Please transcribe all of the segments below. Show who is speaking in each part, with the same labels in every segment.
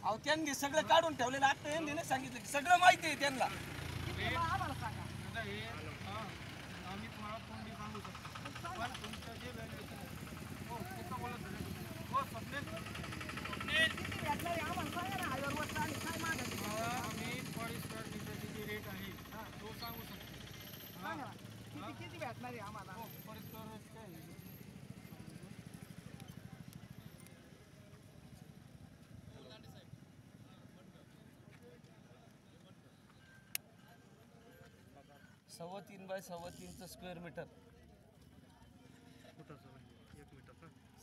Speaker 1: अहो त्यांनी सगळं काढून ठेवलेलं. आता यांनी नाही सांगितलं की सगळं माहिती आहे त्यांना.
Speaker 2: आम्हाला सांगा. आम्ही तुम्हाला तोंडी सांगू शकतो पण तुमचं जे व्हॅल्युएशन आहे हो तिथं बोलत हो स्वप्नेल आम्हाला सांगा ना. हायवेवर आणि काय मागायचं आम्ही पर स्क्वेअर मीटरची जी रेट आहे तो सांगू शकतो. सांगा किती भेटणार आहे आम्हाला हो पर स्क्वेअर काय आहे?
Speaker 1: सव्वा 3 बाय 3.25 स्क्वेअर मीटर.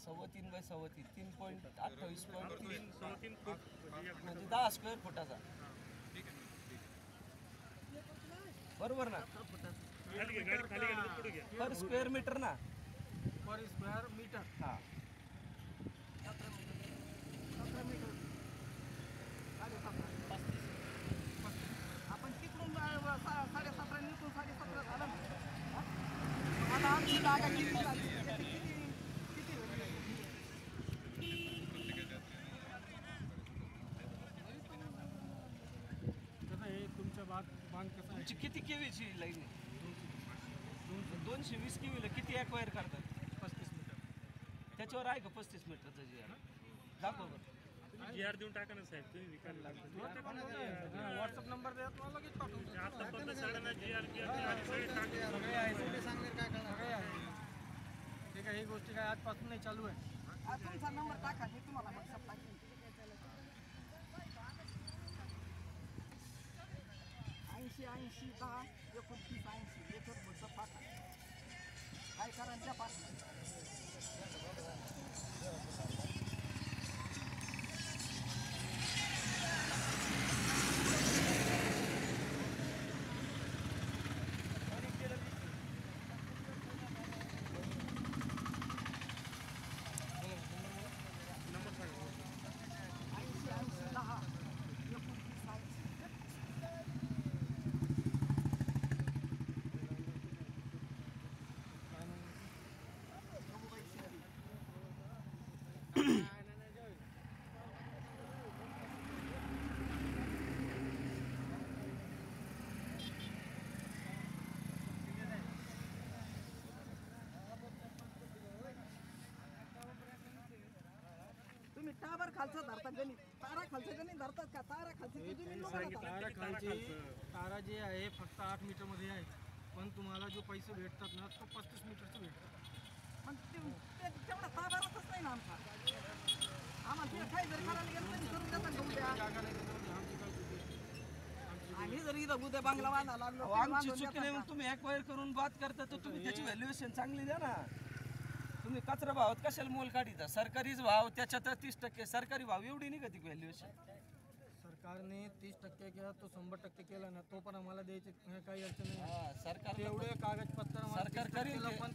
Speaker 1: सव्वा 3 बाय 3.25 3.28.3 म्हणजे 10 स्क्वेअर फुटाचा. बरोबर ना? पर स्क्वेअर मीटर ना.
Speaker 2: पर स्क्वेअर मीटर
Speaker 1: हा
Speaker 2: 17 मीटर 17.5 आपण तिकडून 17.5 निघून 17.5 झालं ना. आता आमची जागा किती झाली किती कसं आहे तुमच्या बांध कसं
Speaker 1: तुमची किती केवीची लाईन आहे? 220 केवीला किती एक्वायर करतात?
Speaker 2: 35 मीटर.
Speaker 1: त्याच्यावर आहे का 35 मीटरचं जी आहे? दाखव बरं.
Speaker 3: GR देऊन टाका ना साहेब. तुम्ही विकायला लागले.
Speaker 2: व्हॉट्सअप नंबर द्या तुम्हाला लगेच पाठवतो.
Speaker 3: आता पण सगळ्यांना GR सगळे टाकले.
Speaker 2: सगळे आहे सगळे सांगणार काय काय सगळे आहे. ठीक आहे ही गोष्टी काय आजपासून नाही चालू आहे. तुमचा नंबर टाका मी तुम्हाला व्हॉट्सअप टाकेन. 80 80 10 29 80 याच्यात व्हॉट्सअप टाका. काय करा त्या पाठवा. तुम्ही टावर खालचं धरता गणित तारा खालचं गणित धरतात का? तारा खालची तारा खालची तारा जी आहे फक्त 8 मीटर मध्ये आहे पण तुम्हाला जो पैसे भेटतात ना तो 35 मीटरचे भेटतात. पण तेवढा ताराच नाही ना आमचा. आम्हाला तिला काही जरी करायला गेलं तरी करून देतात जागा नाही आमची काय चुकी. आम्ही जरी इथं उद्या बांगला बांधायला लागलो
Speaker 1: आमची चुकी नाही. मग तुम्ही एक्वायर करून बात करता तर तुम्ही त्याची व्हॅल्युएशन चांगली द्या ना. तुम्ही कचरा भावात कशाला मोल काढिता? सरकारीच भाव त्याच्यात 30% सरकारी भाव एवढी नाही कधी व्हॅल्युएशन.
Speaker 2: सरकारने 30% केला तो 100% केला ना तो पण आम्हाला द्यायचे काही अडचण नाही.
Speaker 1: सरकार
Speaker 2: एवढे कागदपत्र
Speaker 1: सरकार करील.
Speaker 2: पण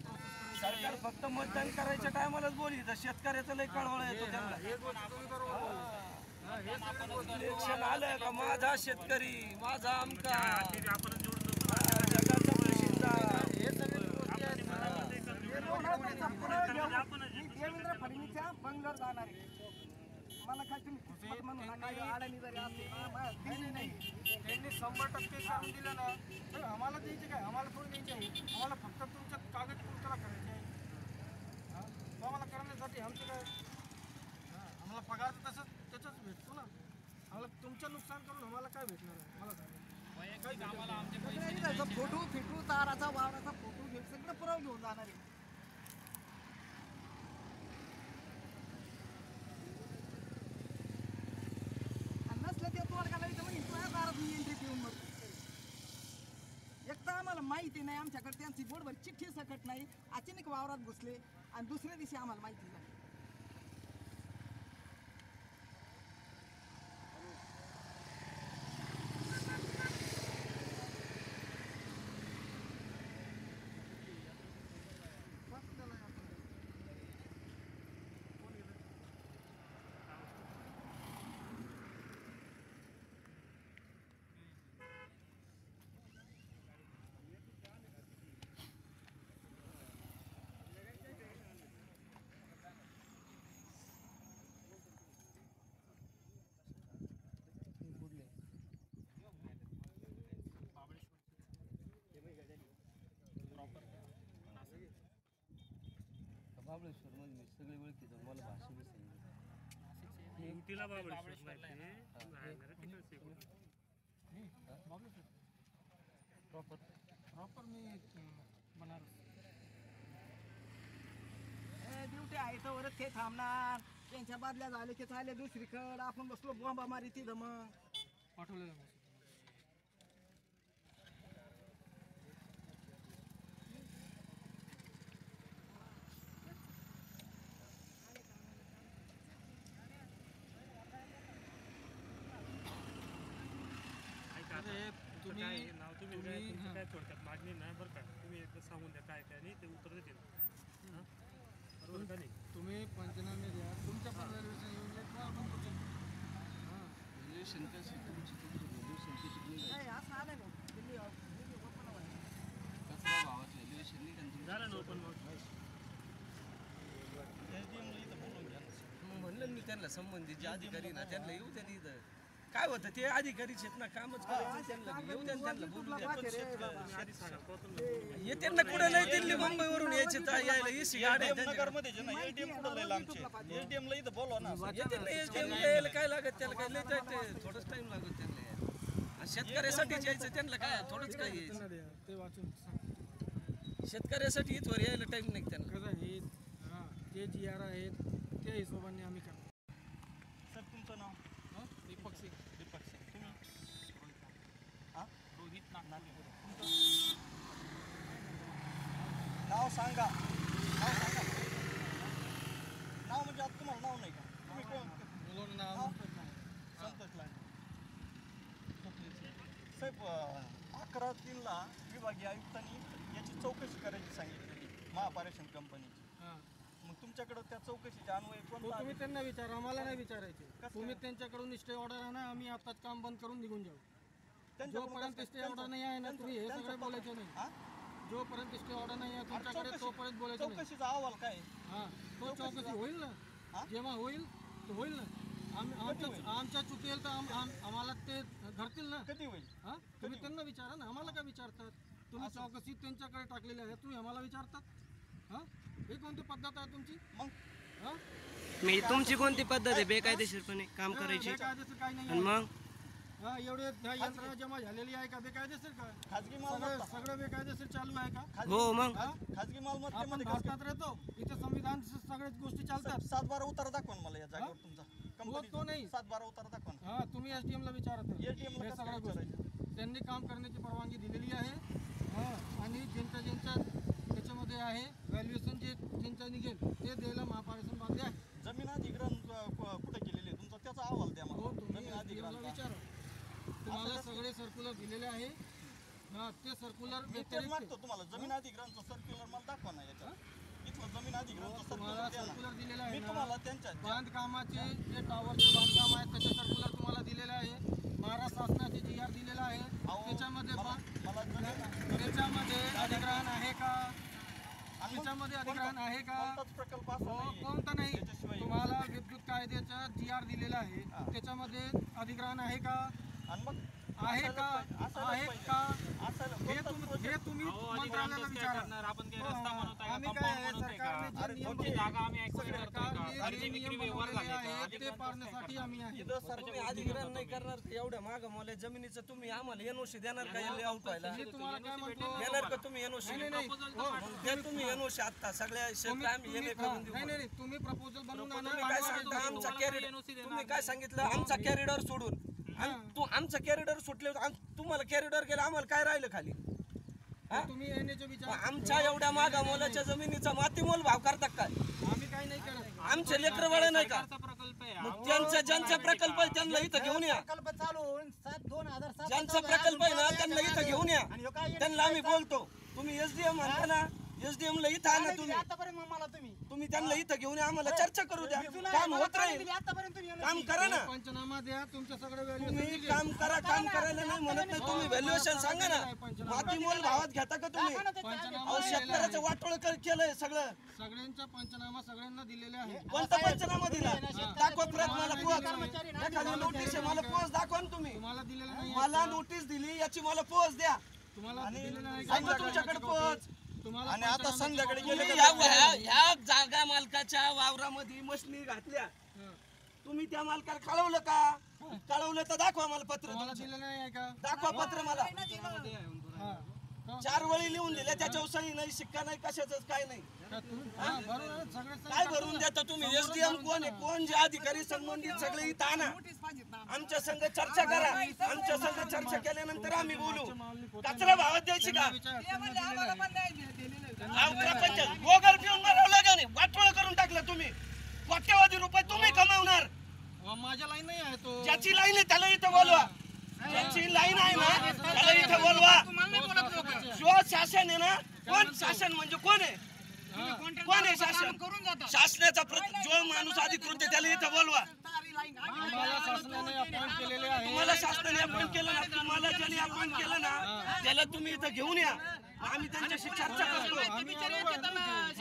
Speaker 1: सरकार फक्त मतदान करायच्या टायमालाच बोलित. शेतकऱ्याचा लय कळवळा येतो त्यांना.
Speaker 2: हे गोष्ट तुम्ही बरोबर
Speaker 1: इलेक्शन आलं का माझा शेतकरी माझा आमका
Speaker 3: आपण निवडून
Speaker 1: जगाचा प्रसिद्ध.
Speaker 2: हे सगळे गोष्टी आहेत देवेंद्र फडणवीसच्या बंगल्यावर जाणार आहे. मला काय तुम्ही म्हणून नका अडाणी जरी असली ना नाही त्यांनी 100% करून दिलं ना तर आम्हाला द्यायचे काय? आम्हाला थोडी द्यायचे आहे. आम्हाला फक्त तुमच्या कागद पुरताला करायचे आहे. तो आम्हाला करण्यासाठी आमचं काय आम्हाला पगार तर तसंच त्याच्याच भेटतो ना. आम्हाला तुमचं नुकसान करून आम्हाला काय भेटणार आहे मला सांगा. फोटो फिटू ताराचा वावराचा फोटो घेऊन सगळं पुरावा घेऊन जाणार आहे. नसलं ते तोडगाला एंट्री देऊन मग एकदा आम्हाला माहिती नाही आमच्याकडे त्यांची बोर्डवर चिठ्ठी सकट नाही. अचानक वावरात घुसले आणि दुसऱ्या दिवशी आम्हाला माहिती झाली.
Speaker 1: महाबळेश्वर मध्ये सगळे ओळखीचं मला भाषा बी समजते.
Speaker 3: तिला महाबळेश्वर माहिती राहणार तिकडे
Speaker 2: प्रॉपर मी बनारस ड्युटी आहे तर वरच ते थांबणार. त्यांच्या बादल्या झाले की चालले दुसरीकडं. आपण बसलो बॉम्बा मारी तिथं मग पाठवलेलं
Speaker 3: तुम्ही नाव तुम्ही काय तुमचं काय थोडक्यात मागणी नाही बरं का. तुम्ही एकदा सांगून द्या काय काय नाही ते उत्तर देतील. हां बरोबर का नाही.
Speaker 2: तुम्ही पंचनामे द्या. तुमच्या पण रेल्वेशन येऊन जाईल का आपण तुमचं
Speaker 1: व्हॅल्युएशन कसं व्हॅल्युएशन किती निघाली
Speaker 2: असं आलं ना
Speaker 1: कचरा भावात व्हॅल्युएशन निघाली
Speaker 3: झालं ना पण मग
Speaker 1: मग म्हणलं मी त्यांना संबंधित जे अधिकारी ना त्यांना येऊ द्या इथं. काय होतं ते अधिकारीच आहेत ना, कामच करायचं त्यांना येऊ द्या त्यांना बोलू द्या.
Speaker 3: आधी सांगा प्रथम
Speaker 1: येते ना कुठे नाही दिल्ली मुंबईवरून यायचे तर यायला एसी गाड्या
Speaker 4: नगरमध्ये जे ना एटीएम कुठं लय लांबचे एटीएम ला इथं बोलवा ना
Speaker 1: येते ना एटीएम यायला काय लागत त्याला काय लय जायचं थोडंच टाइम लागत त्यांना यायला. शेतकऱ्यासाठी यायचं त्यांना काय थोडंच काय यायचं.
Speaker 2: ते वाचून
Speaker 1: शेतकऱ्यासाठी इथवर यायला टाइम नाही त्यांना.
Speaker 2: कसं आहे जे जी आर आहेत त्या हिशोबाने आम्ही करतो.
Speaker 4: सर तुमचं नाव
Speaker 2: दीपक सिंग.
Speaker 4: दीपक सिंग तुम्ही हां
Speaker 2: रोहित
Speaker 4: नाव सांगा नाव म्हणजे आता तुम्हाला नाव नाही का तुम्ही कोण
Speaker 2: नाव
Speaker 4: संतोष लांडे साहेब 11/3 विभागीय आयुक्तांनी याची चौकशी करायची सांगितलेली महापारेषण कंपनीची. मग तुमच्याकडे त्या चौकशीच्या अन्वये कोणता
Speaker 2: तुम्ही त्यांना विचारा, आम्हाला नाही विचारायचे.
Speaker 4: कसं
Speaker 2: तुम्ही
Speaker 4: काय?
Speaker 2: त्यांच्याकडून स्टे ऑर्डर आहे ना, आम्ही आताच काम बंद करून निघून जाऊ.
Speaker 4: त्यांच्याकडून
Speaker 2: जोपर्यंत
Speaker 4: कसं-
Speaker 2: स्टे ऑर्डर नाही आहे ना, तुम्ही हे
Speaker 4: त्यांचं-
Speaker 2: सगळे बोलायचे नाही.
Speaker 4: हां?
Speaker 2: जोपर्यंत स्टे ऑर्डर नाही आहे तुमच्याकडे
Speaker 4: चौकशी-
Speaker 2: तोपर्यंत बोलायचं नाही.
Speaker 4: चौकशीचा अहवाल काय आहे?
Speaker 2: हां तो चौकशी होईल ना,
Speaker 4: हां?
Speaker 2: जेव्हा होईल तो होईल ना. आमच्या चुकेल तर आम्हाला ते धरतील ना.
Speaker 4: कधी होईल
Speaker 2: हां तुम्ही त्यांना विचारा ना, आम्हाला काय विचारतात. तुम्ही चौकशी त्यांच्याकडे टाकलेली आहे, तुम्ही आम्हाला विचारतात. हां ही कोणती पद्धत आहे तुमची?
Speaker 4: मग
Speaker 2: हां
Speaker 5: मी तुमची कोणती पद्धत आहे बेकायदेशीरपणे काम करायची?
Speaker 2: बेकायदेशीर काही नाही
Speaker 5: आणि
Speaker 2: आहे.
Speaker 5: मग
Speaker 2: हा एवढे यंत्रणा जमा झालेली आहे का बेकायदेशीर का?
Speaker 4: खाजगी
Speaker 2: सगळं
Speaker 4: मालमत्ता
Speaker 2: सगळं बेकायदेशीर चालू आहे का?
Speaker 5: हो मग
Speaker 2: हा?
Speaker 4: खाजगी
Speaker 2: आपण
Speaker 4: मालमत्तेमध्ये कसं
Speaker 2: भारतात राहतो, इथे संविधान सगळ्याच गोष्टी चालतात.
Speaker 4: 7/12 उतारा दाखवा ना मला या जागेवर तुमचा
Speaker 2: तो नाही.
Speaker 4: 7/12 उतारा दाखवा ना.
Speaker 2: हा तुम्ही SDM ला विचारत
Speaker 4: ATM ला
Speaker 2: हे
Speaker 4: कसं
Speaker 2: सगळ्या
Speaker 4: काय
Speaker 2: गोष्टी त्यांनी काम करण्याची परवानगी दिलेली आहे. हा आणि ज्यांच्या त्याच्यामध्ये आहे व्हॅल्युएशन जे ज्यांचं निघेल ते द्यायला महापारेषण बाध्य आहे.
Speaker 4: जमीन अधिग्रहण कुठे केलेली आहे तुमचा त्याचा अहवाल द्या
Speaker 2: हो
Speaker 4: मला.
Speaker 2: तुम्ही
Speaker 4: जमीन
Speaker 2: SDM ला
Speaker 4: अधिग्रहण
Speaker 2: विचारा. तुम्हाला सगळे सर्क्युलर दिलेले आहे. हा ते सर्क्युलर
Speaker 4: मी तेच मागतो तुम्हाला जमीन अधिग्रहणचं सर्क्युलर मला दाखवा ना याच्यात. इथलं जमीन अधिग्रहणचं
Speaker 2: तुम्हाला
Speaker 4: सर्क्युलर द्या
Speaker 2: सर्क्युलर
Speaker 4: ना.
Speaker 2: दिलेलं आहे
Speaker 4: मी
Speaker 2: ना.
Speaker 4: तुम्हाला त्यांच्या
Speaker 2: बांधकामाचे जे टॉवरचे बांधकाम आहे त्याचे सर्क्युलर तुम्हाला दिलेलं आहे. महाराष्ट्र शासनाचे GR दिलेला आहे. त्याच्यामध्ये
Speaker 4: मला जमीन
Speaker 2: त्याच्यामध्ये अधिग्रहण आहे का?
Speaker 4: आणि
Speaker 2: त्याच्यामध्ये अधिग्रहण आहे का?
Speaker 4: कोणताच प्रकल्प असा
Speaker 2: हो
Speaker 4: नाहीये.
Speaker 2: कोणता नाही.
Speaker 4: त्याच्याशिवाय
Speaker 2: तुम्हाला विद्युत कायद्याचा GR दिलेला आहे. त्याच्यामध्ये अधिग्रहण आहे का?
Speaker 4: आणि मग
Speaker 2: आहे का? आहे का? हे तुम्ही मंत्रालयाला विचारा. आम्ही काय आहे, सरकारने जे नियम सरकारने जे नियम बनवलेले आहेत ते पाळण्यासाठी आम्ही आहे.
Speaker 1: तुम्ही अधिग्रहण नाही करणार का? एवढ्या मागं मोल्या जमिनीचं तुम्ही आम्हाला एनओसी देणार का? लेआउट व्हायला
Speaker 2: मी तुम्हाला काय म्हणतो,
Speaker 1: देणार का तुम्ही एनओसी?
Speaker 2: नाही नाही
Speaker 1: द्या तुम्ही एनओसी आता सगळ्या शेत आम्ही हे करून देऊ.
Speaker 2: नाही नाही तुम्ही प्रपोजल बनवून आणा.
Speaker 1: तुम्ही काय सांगता आमचा कॅरिडॉर तुम्ही काय सांगितलं आमचा कॅरिडॉर सोडून तू आमचं कॅरिडॉर सुटले तुम्हाला कॅरिडॉर गेला आम्हाला काय राहिलं खाली? हा?
Speaker 2: तुम्ही येण्याचे विचार.
Speaker 1: आमच्या एवढ्या मागा मोलाच्या जमिनीचा मातीमोल भाव करतात काय?
Speaker 2: आम्ही काही नाही करत.
Speaker 1: आमचे लेकर बाळ नाही का? मग ज्यांचा प्रकल्प आहे त्यांना इथं घेऊन या.
Speaker 2: प्रकल्प चालू होऊन 2007
Speaker 1: ज्यांचा प्रकल्प आहे ना त्यांना इथं घेऊन या. त्यांना आम्ही बोलतो. तुम्ही SDM म्हणता ना, SDM ला इथं आणा तुम्ही.
Speaker 2: आतापर्यंत मला
Speaker 1: तुम्ही त्यांना इथं घेऊन या, आम्हाला चर्चा करू द्या. काम होत राहील. काम करा ना.
Speaker 2: पंचनामा द्या तुमच्या सगळं
Speaker 1: तुम्ही काम करा. काम करायला नाही म्हणत नाही. तुम्ही व्हॅल्युएशन सांगा ना. मातीमोल भावात घेता का तुम्ही? अहो, शेतकऱ्याचं वाटोळ केलंय सगळं.
Speaker 2: सगळ्यांचा पंचनामा सगळ्यांना दिलेले आहे.
Speaker 1: कोणता पंचनामा दिला? दाखवा प्रत मला पोच. एखादी नोटीस आहे मला पोच दाखवा ना तुम्ही.
Speaker 2: तुम्हाला दिलेलं नाही.
Speaker 1: मला नोटीस दिली याची मला पोच द्या.
Speaker 2: तुम्हाला दिलेलं नाही.
Speaker 1: सांगा तुमच्याकडे पोच.
Speaker 4: आणि आता संध्याकाळी गेले
Speaker 1: तुम्ही
Speaker 4: का
Speaker 1: ह्या जागा मालकाच्या वावरामध्ये मशनी घातल्या, तुम्ही त्या मालकाला कळवलं का? कळवलं तर दाखवा मला पत्र तुमचं. दाखवा पत्र मला. 4 वळी लिहून दिल्या, त्याच्यावर सही नाही, शिक्का नाही, कशाच काय नाही. काय भरून देता तुम्ही? एसडीएम कोण आहे? कोण जे अधिकारी संबंधित सगळे इथं आणा, आमच्या संघ चर्चा करा. आमच्या संघ चर्चा केल्यानंतर आम्ही बोलू. कचरा भावात द्यायची का? गोगल पिऊन बनवलं का नाही? वाटोळ करून टाकलं तुम्ही. कोट्यवधी रुपये तुम्ही कमावणार.
Speaker 2: माझ्या लाईन नाही आहे तो.
Speaker 1: ज्याची लाईन आहे त्याला इथं बोलवा. ज्याची लाईन आहे ना त्याला इथं बोलवा. जो शासन आहे ना, कोण शासन म्हणजे कोण आहे? कोण आहे शासन? शासनाचा जो माणूस अधिकृत आहे त्याला इथं बोलवा.
Speaker 2: आम्हाला शासनाने अपॉइंट केलेले आहे.
Speaker 1: तुम्हाला शासनाने अपॉइंट केलं ना, तुम्हाला ज्यांनी अपॉइंट केलं ना त्याला तुम्ही इथं घेऊन या. आम्ही त्यांच्याशी चर्चा करतो.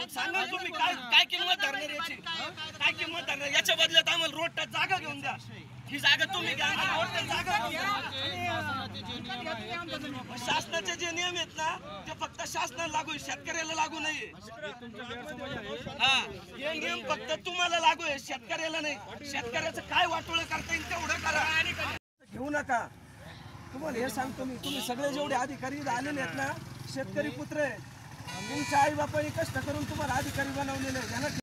Speaker 1: सांगा तुम्ही काय किंमत धरणार याची? काय किंमत धरणार? याच्या बदल्यात आम्हाला रोड टच जागा घेऊन द्या. ही जागा तुम्ही घ्या, रोड टच जागा घेऊन द्या. शासनाचे जे नियम आहेत ना ते फक्त शासनाला लागू आहे, शेतकऱ्याला लागू नाहीये. हा, हे नियम फक्त तुम्हाला लागू आहे, शेतकऱ्याला नाही. शेतकऱ्याचं काय वाटोळं करता येईल तेवढं करा. घेऊ नका. तुम्हाला हे सांगतो मी, तुम्ही सगळे जेवढे अधिकारी आलेले आहेत ना शेतकरी पुत्र आहे. तुमच्या आई बापाने कष्ट करून तुम्हाला अधिकारी बनवलेले आहे.